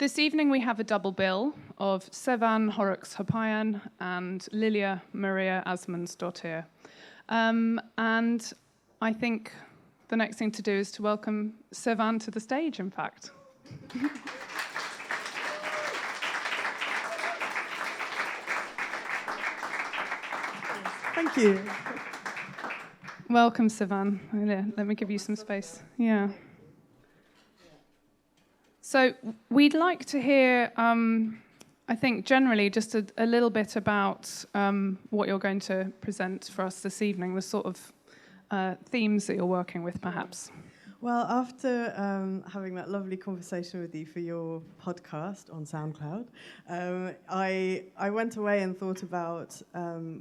This evening we have a double bill of Cevanne Horrocks-Hopayian and Lilja María Ásmundsdóttir. And I think the next thing to do is to welcome Cevanne to the stage, in fact. Thank you. Welcome, Cevanne. Let me give you some space. Yeah. So we'd like to hear, I think, generally just a little bit about what you're going to present for us this evening, the sort of themes that you're working with, perhaps. Well, after having that lovely conversation with you for your podcast on SoundCloud, I went away and thought about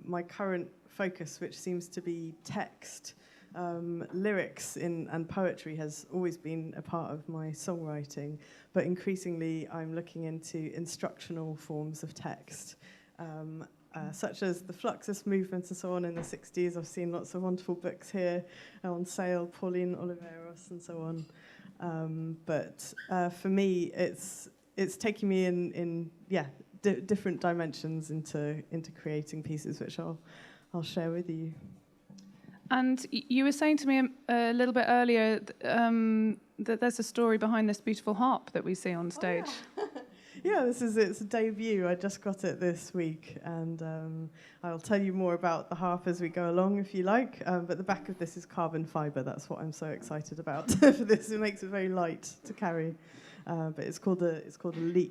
my current focus, which seems to be text. Lyrics and poetry has always been a part of my songwriting, but increasingly I'm looking into instructional forms of text, such as the Fluxus movement and so on in the 60s. I've seen lots of wonderful books here on sale, Pauline Oliveros and so on. But for me, it's taking me in different dimensions into creating pieces, which I'll share with you. And you were saying to me a little bit earlier that there's a story behind this beautiful harp that we see on stage. Oh, yeah. It's a debut. I just got it this week, and I'll tell you more about the harp as we go along, if you like. But the back of this is carbon fibre. That's what I'm so excited about for this. It makes it very light to carry. But it's called a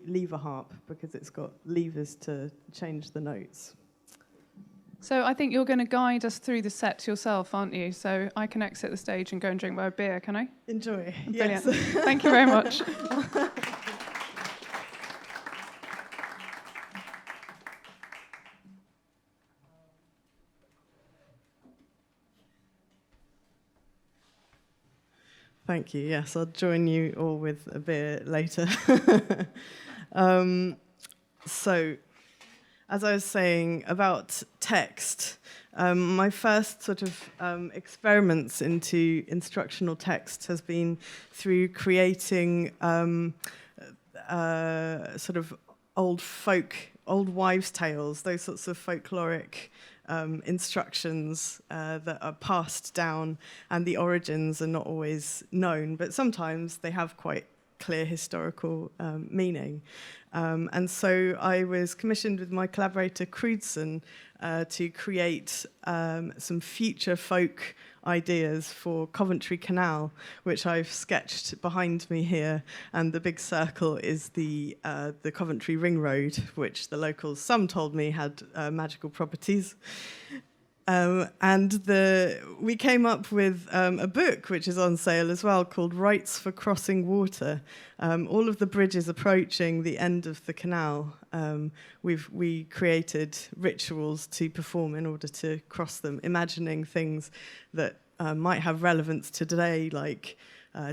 lever harp because it's got levers to change the notes. So I think you're going to guide us through the set yourself, aren't you? So I can exit the stage and go and drink my beer, can I? Enjoy. Brilliant. Yes. Thank you very much. Thank you. Yes, I'll join you all with a beer later. So, as I was saying about text, my first sort of experiments into instructional text has been through creating sort of old wives' tales, those sorts of folkloric instructions that are passed down, and the origins are not always known, but sometimes they have quite clear historical meaning. And so I was commissioned with my collaborator Crewdson to create some future folk ideas for Coventry Canal, which I've sketched behind me here. And the big circle is the Coventry Ring Road, which the locals, some told me, had magical properties. And we came up with a book which is on sale as well called Rites for Crossing Water. All of the bridges approaching the end of the canal, we created rituals to perform in order to cross them, imagining things that might have relevance to today, like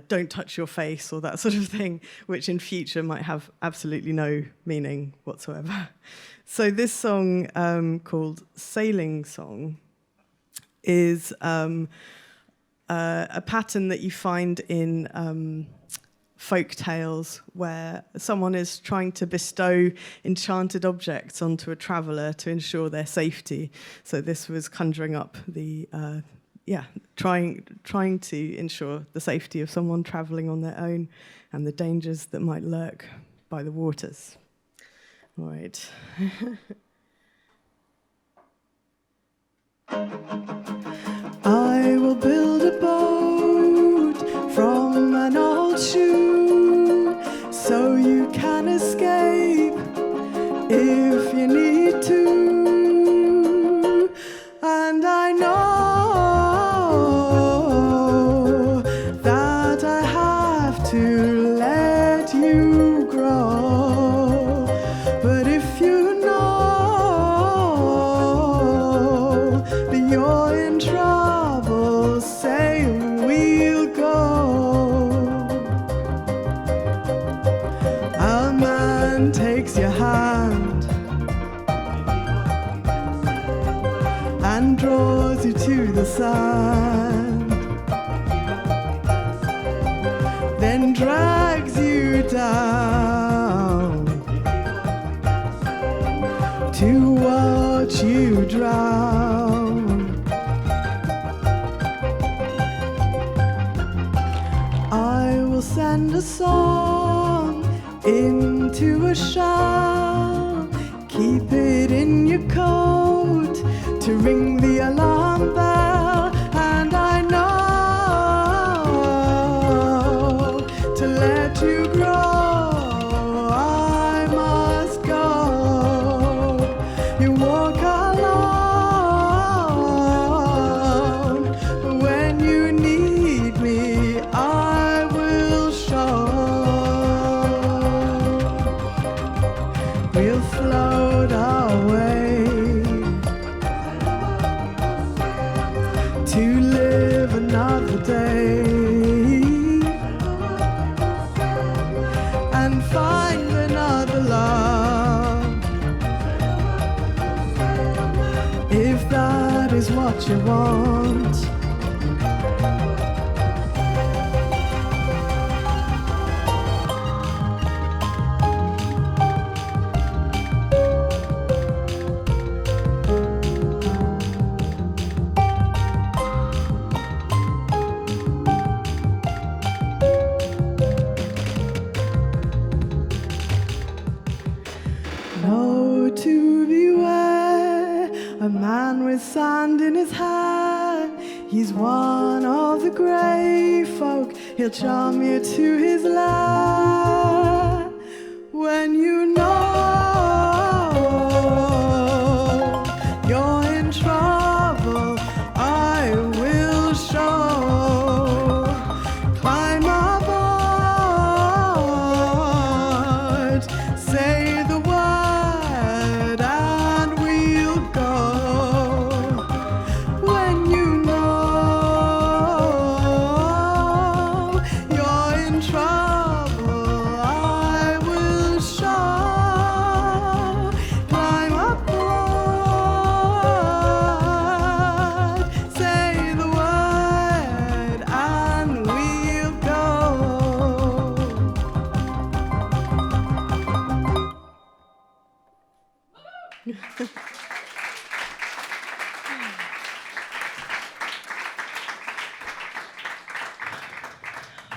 don't touch your face or that sort of thing, which in future might have absolutely no meaning whatsoever. So this song called Sailing Song is a pattern that you find in folk tales where someone is trying to bestow enchanted objects onto a traveller to ensure their safety. So this was conjuring up the, trying to ensure the safety of someone travelling on their own and the dangers that might lurk by the waters. All right. I will build a boat from an old shoe so you can escape if you need to. And I know that I have to let you grow, but if you know that you're in trouble, say we'll go. A man takes your hand and draws you to the sand, then drags you down you drown. I will send a song into a shell. Keep it in your coat to ring the alarm bell. And I know to let you grow I must go. You walk alone, but when you need me I will show. We'll float away to live another day and find another love, if that is what you want. Know to beware a man with sand in his hair. He's one of the grey folk. He'll charm you to his lair. When you know you're in trouble, I will show. Climb aboard, say the word and we'll go. When you know you're in trouble, I will show. Climb aboard, say the word and we'll go.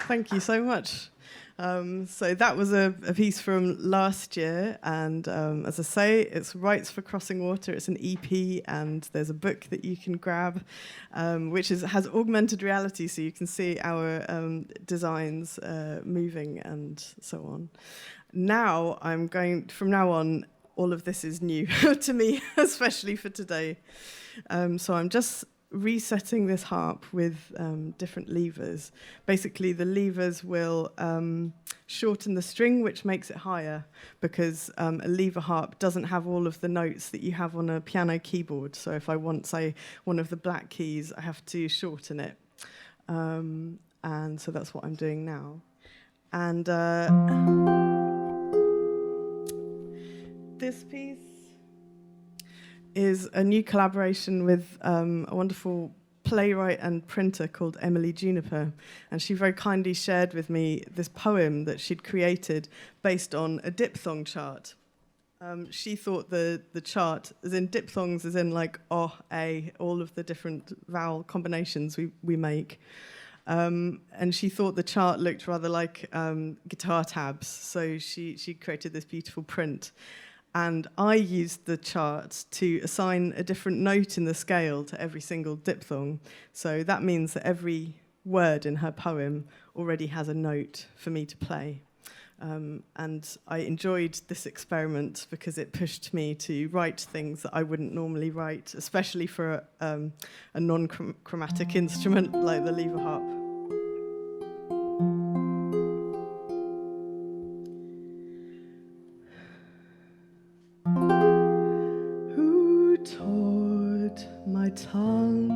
Thank you so much. So that was a piece from last year, and as I say, it's Rights for Crossing Water. It's an EP, and there's a book that you can grab, which has augmented reality, so you can see our designs moving and so on. Now from now on, all of this is new to me, especially for today. So I'm just resetting this harp with different levers. Basically, the levers will shorten the string, which makes it higher, because a lever harp doesn't have all of the notes that you have on a piano keyboard. So if I want, say, one of the black keys, I have to shorten it. And so that's what I'm doing now. And this piece is a new collaboration with a wonderful playwright and printer called Emily Juniper, and she very kindly shared with me this poem that she'd created based on a diphthong chart. She thought the chart, as in diphthongs, as in like oh, a, all of the different vowel combinations we make. And she thought the chart looked rather like guitar tabs, so she created this beautiful print. And I used the chart to assign a different note in the scale to every single diphthong. So that means that every word in her poem already has a note for me to play. And I enjoyed this experiment because it pushed me to write things that I wouldn't normally write, especially for a non-chromatic instrument like the lever harp. Who taught my tongue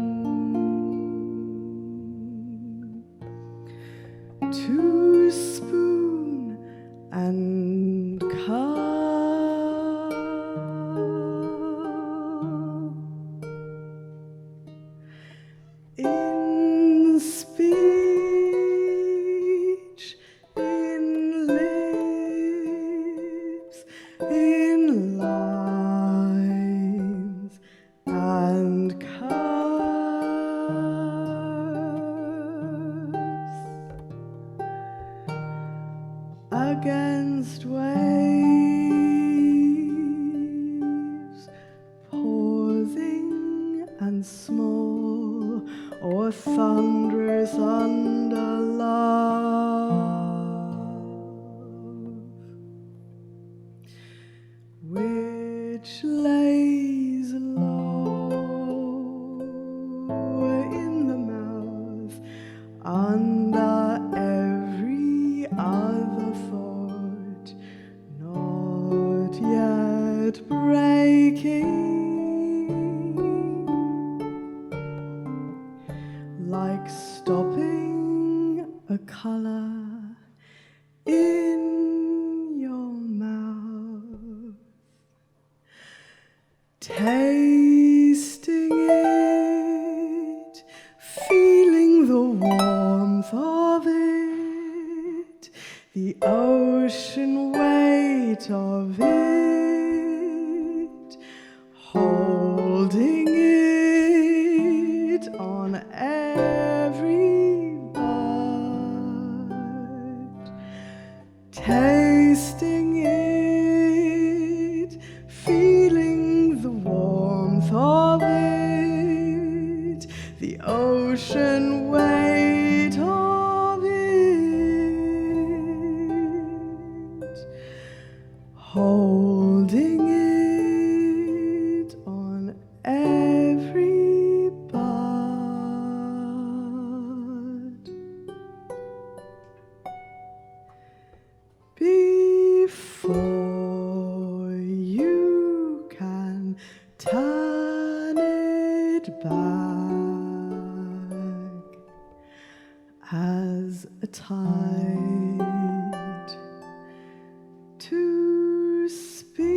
to spoon and cull? In speech, in lips, in lines, and against waves, pausing and small, or thunderous under love, which lays low in the mouth under every other thought, not yet breaking, like stopping a color in your mouth, tasting it, feeling the warmth of it, the ocean weight of it, holding it on every bud, tasting it, feeling the warmth of it, the ocean weight of it, holding it on every bud. Before you can turn it back as a tide to speak.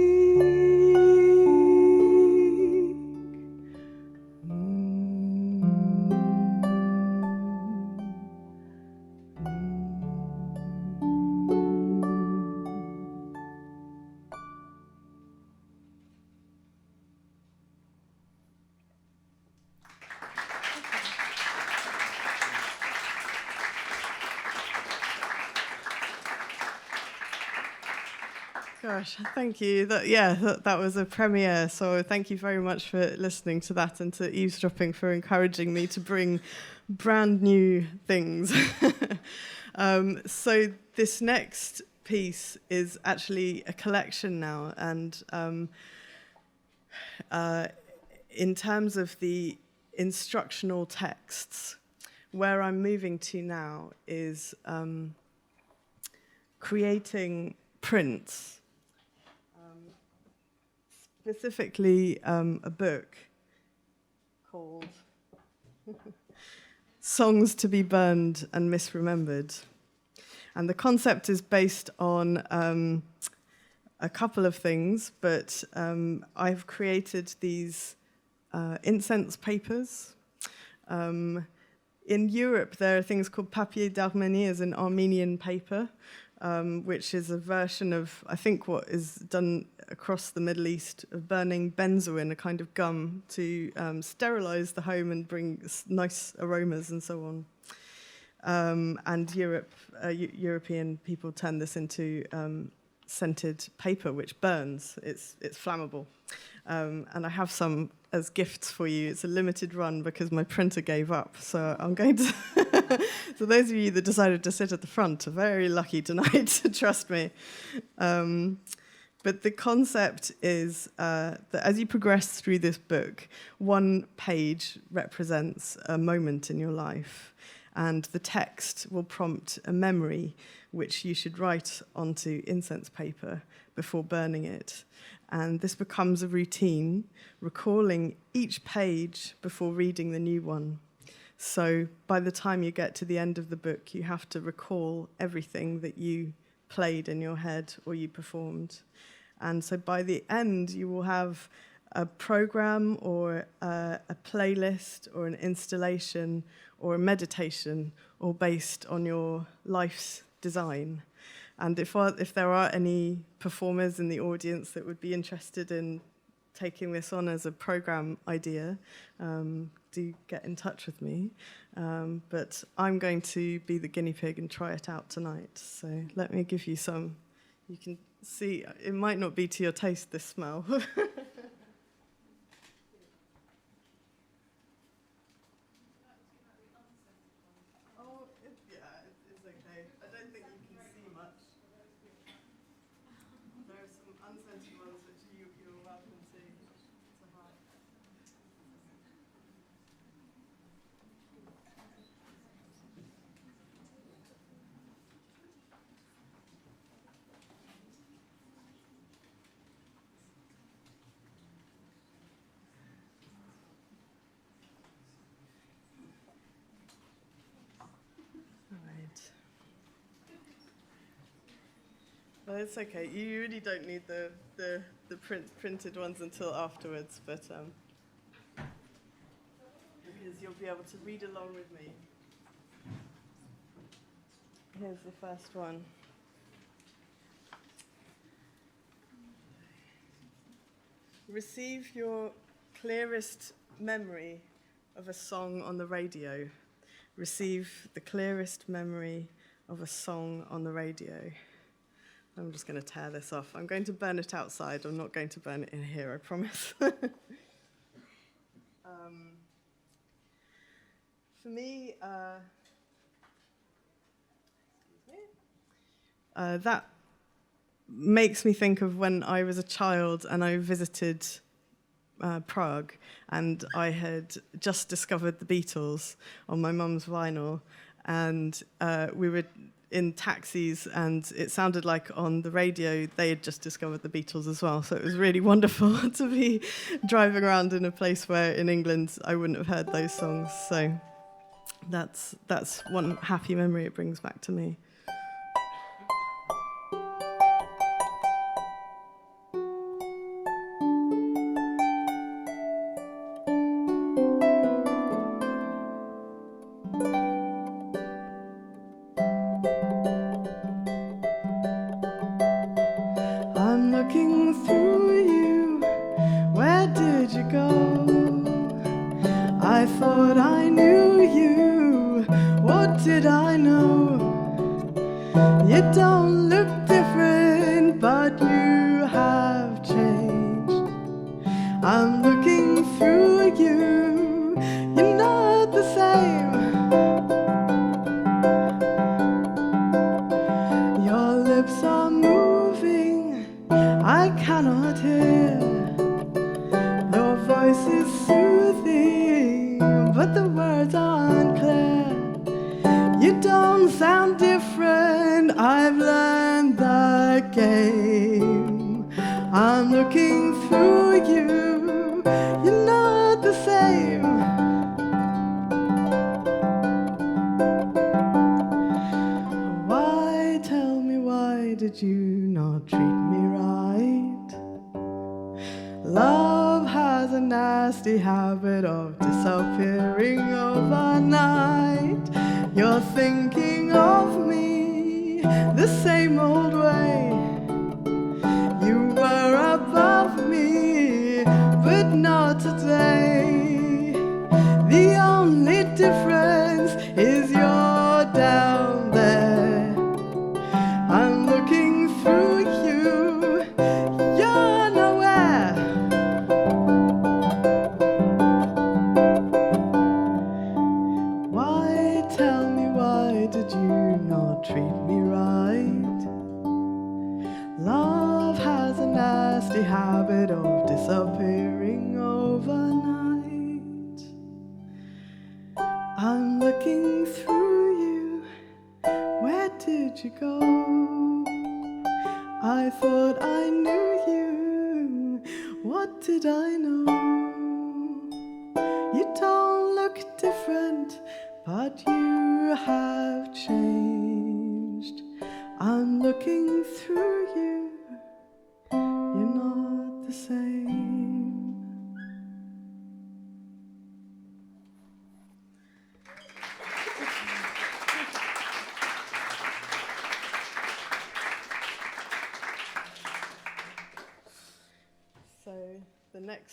Gosh, thank you. That was a premiere. So thank you very much for listening to that, and to Eavesdropping for encouraging me to bring brand new things. So this next piece is actually a collection now, and in terms of the instructional texts, where I'm moving to now is creating prints. Specifically, a book called Songs to be Burned and Misremembered. And the concept is based on a couple of things, but I've created these incense papers. In Europe, there are things called papier d'Arménie, as an Armenian paper, which is a version of, I think, what is done across the Middle East, of burning benzoin, a kind of gum, to sterilize the home and bring nice aromas and so on. And European people turn this into scented paper, which burns. It's flammable. And I have some as gifts for you. It's a limited run because my printer gave up. So I'm going to... So those of you that decided to sit at the front are very lucky tonight, trust me. But the concept is that as you progress through this book, one page represents a moment in your life, and the text will prompt a memory which you should write onto incense paper before burning it. And this becomes a routine, recalling each page before reading the new one. So by the time you get to the end of the book, you have to recall everything that you played in your head or you performed. And so by the end, you will have a program or a playlist or an installation or a meditation, all based on your life's design. And if there are any performers in the audience that would be interested in taking this on as a program idea, do get in touch with me. But I'm going to be the guinea pig and try it out tonight. So let me give you some. You can see, it might not be to your taste, this smell. Well, it's okay. You really don't need the printed ones until afterwards, but because you'll be able to read along with me. Here's the first one. Receive your clearest memory of a song on the radio. Receive the clearest memory of a song on the radio. I'm just going to tear this off. I'm going to burn it outside. I'm not going to burn it in here, I promise. For me, that makes me think of when I was a child and I visited Prague, and I had just discovered the Beatles on my mum's vinyl, and we were in taxis, and it sounded like on the radio they had just discovered the Beatles as well. So it was really wonderful to be driving around in a place where in England I wouldn't have heard those songs. So that's one happy memory it brings back to me.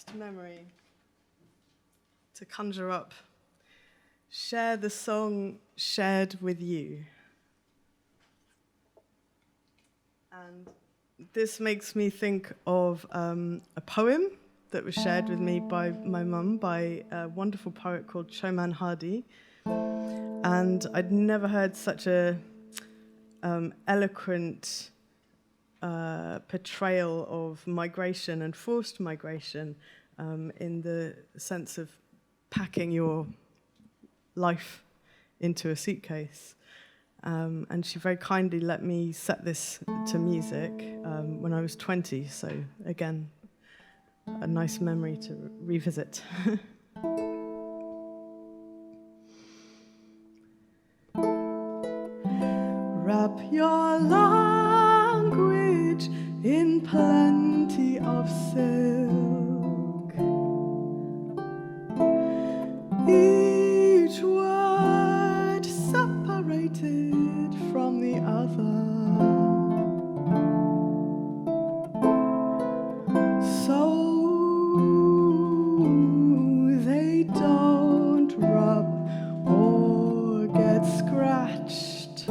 next memory to conjure up. Share the song shared with you. And this makes me think of a poem that was shared with me by my mum by a wonderful poet called Choman hardi. And I'd never heard such a eloquent portrayal of migration and forced migration in the sense of packing your life into a suitcase. And she very kindly let me set this to music when I was 20. So again, a nice memory to revisit. Wrap your language in plenty of silk. Each word separated from the other. So they don't rub or get scratched.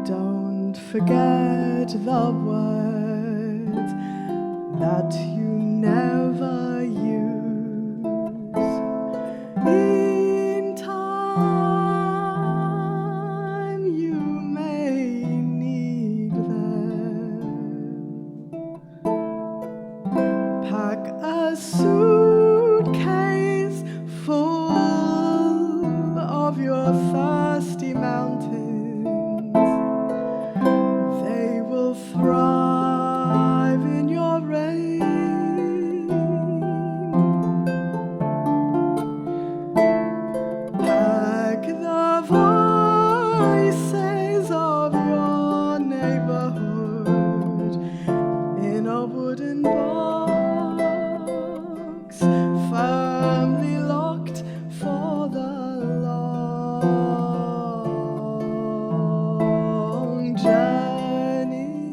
Don't forget the words that you never use. In time you may need them. Pack a suitcase full of your thirsty mountains. They will thrive in your rain. Pack the voices of your neighborhood in a wooden box, firmly locked for the long journey.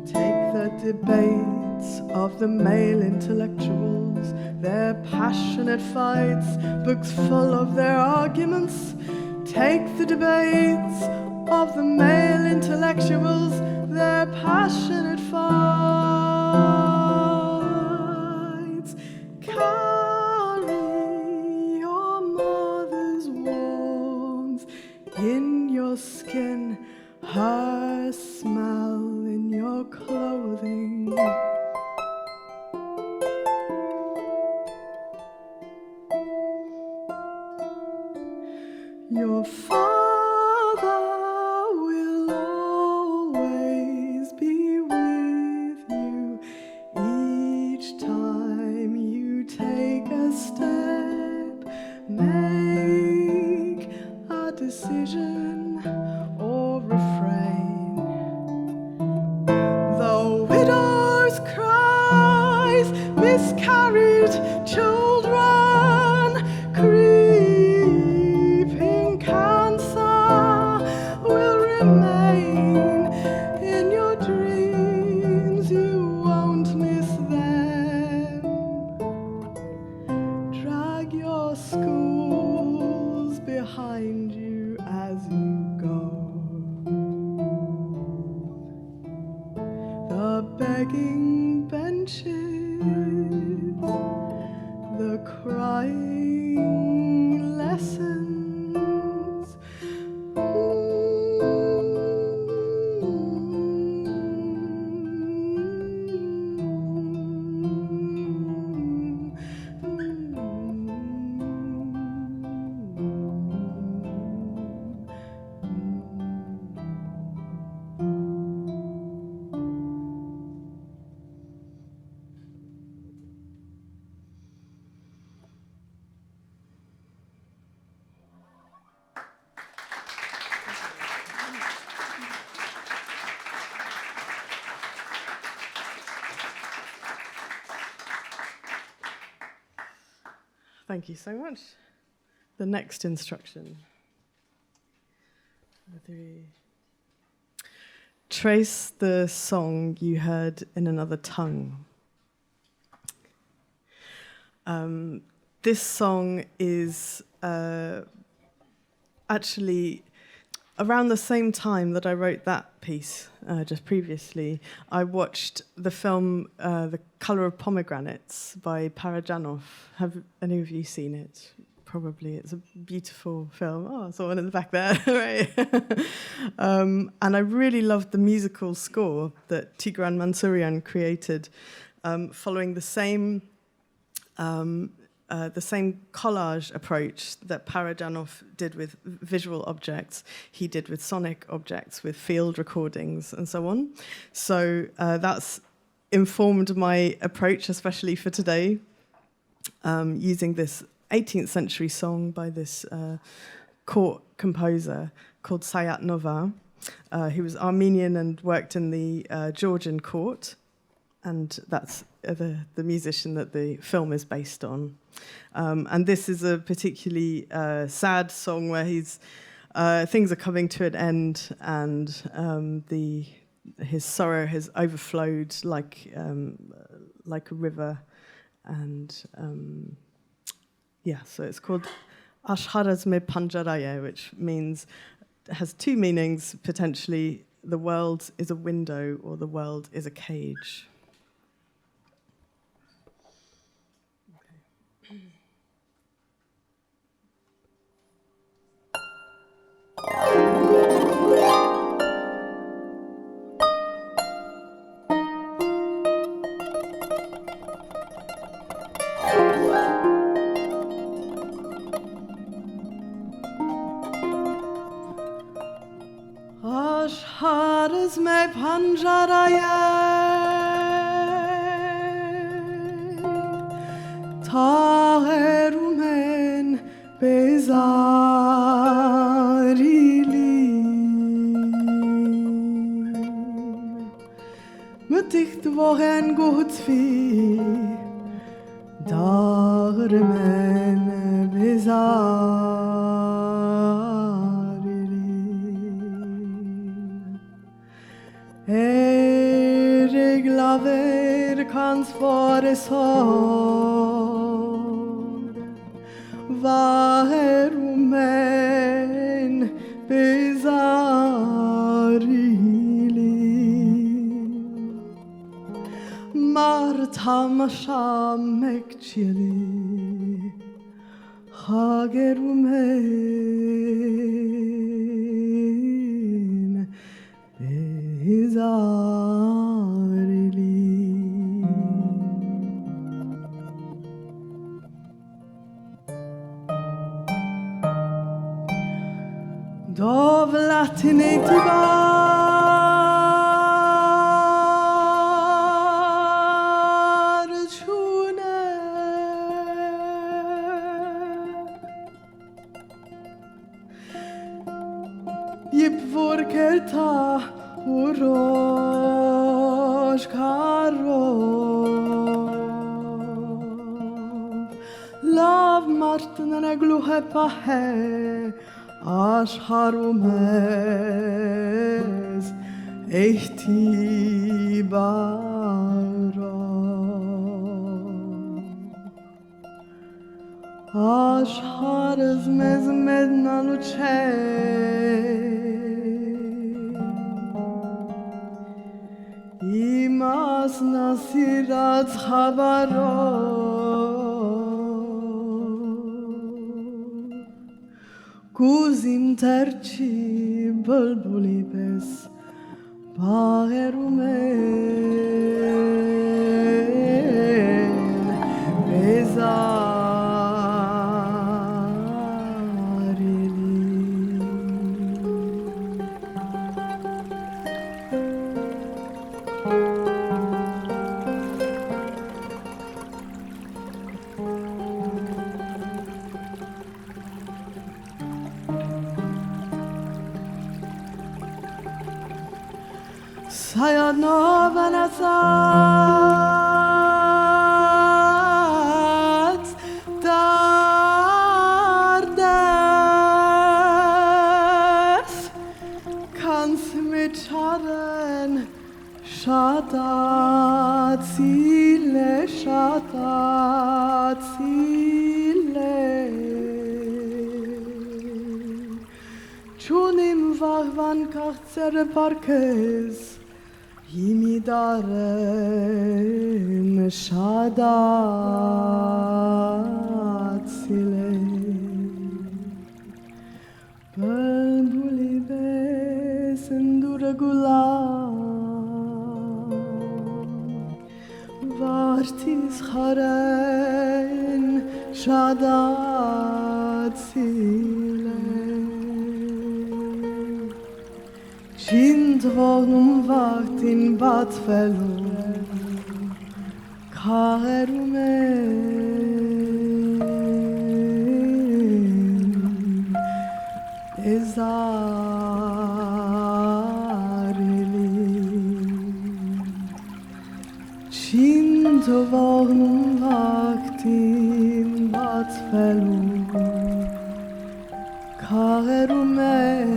Take the debates of the male intellectuals, their passionate fights, books full of their arguments. Take the debates of the male intellectuals, their passionate fights. Carry your mother's warmth in your skin, her smell in your clothing. Your father will always be with you each time you take a step, make a decision or refrain. The widow's cries, miscarried children, creeping cancer will remain in your dreams. You won't miss them. Drag your schools behind you as you go. The begging benches, the crying lessons. Thank you so much. The next instruction. 3. trace the song you heard in another tongue. This song is actually around the same time that I wrote that piece, just previously, I watched the film The Colour of Pomegranates by Parajanov. Have any of you seen it? Probably. It's a beautiful film. Oh, someone in the back there. Right. And I really loved the musical score that Tigran Mansourian created, following the same collage approach that Parajanov did with visual objects, he did with sonic objects, with field recordings and so on. So that's informed my approach, especially for today, using this 18th century song by this court composer called Sayat Nova. He was Armenian and worked in the Georgian court, and that's the musician that the film is based on. And this is a particularly sad song where things are coming to an end, and his sorrow has overflowed like a river, and so it's called Աշխարհըս փանջարա, which has two meanings potentially: the world is a window, or the world is a cage. Աշխարհս մե փանջարայե թաղերում են բեզարիլի մտիղտվող են գոհցվի դաղրմ են Reglaver kans varesor Vaherumen bezarili Martam shamekchili Hagerumen bezarili Dovlatine tibar chune Yip vorkerta urosh karo Lav martnana gluhe pahe Աշխարհում ես էհտիբարը Աշխարհս մեզ մեզնալու չէ Իմասնասիրած խավարով Կուզիմ թերչի բլբուլի պես բաղերում են Sayat Nova nasat dardes Kans mit Schade Չունիմ վաղվան կաղցերը պարքես, հիմի դարեմ շադացիլ է, բլբուլի բես ընդուրը գուլա, վարդիս խարեն շադացիլ է, Չին թողնում վաղտին բացվելու, քահերում են, էզարելի, Չին թողնում վաղտին բացվելու, քահերում են,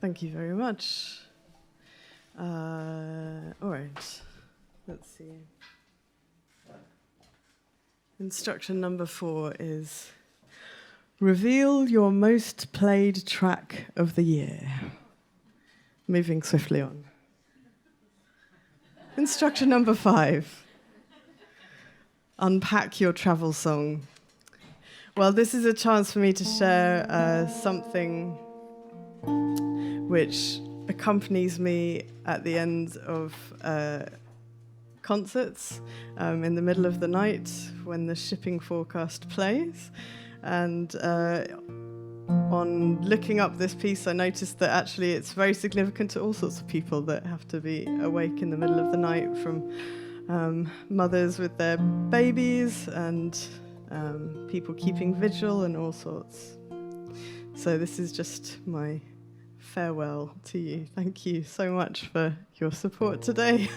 Thank you very much. All right, let's see. Instruction number 4 is reveal your most played track of the year. Moving swiftly on. Instruction number 5. Unpack your travel song. Well, this is a chance for me to share something which accompanies me at the end of concerts in the middle of the night when the shipping forecast plays. And on looking up this piece, I noticed that actually it's very significant to all sorts of people that have to be awake in the middle of the night, from mothers with their babies and people keeping vigil and all sorts. So this is just my farewell to you. Thank you so much for your support today.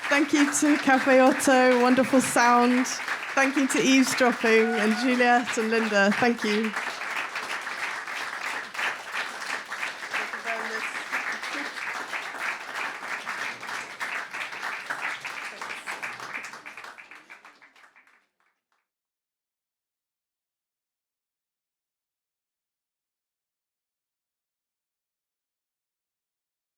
Thank you to Cafe OTO, wonderful sound. Thank you to Eavesdropping and Juliet and Linda. Thank you.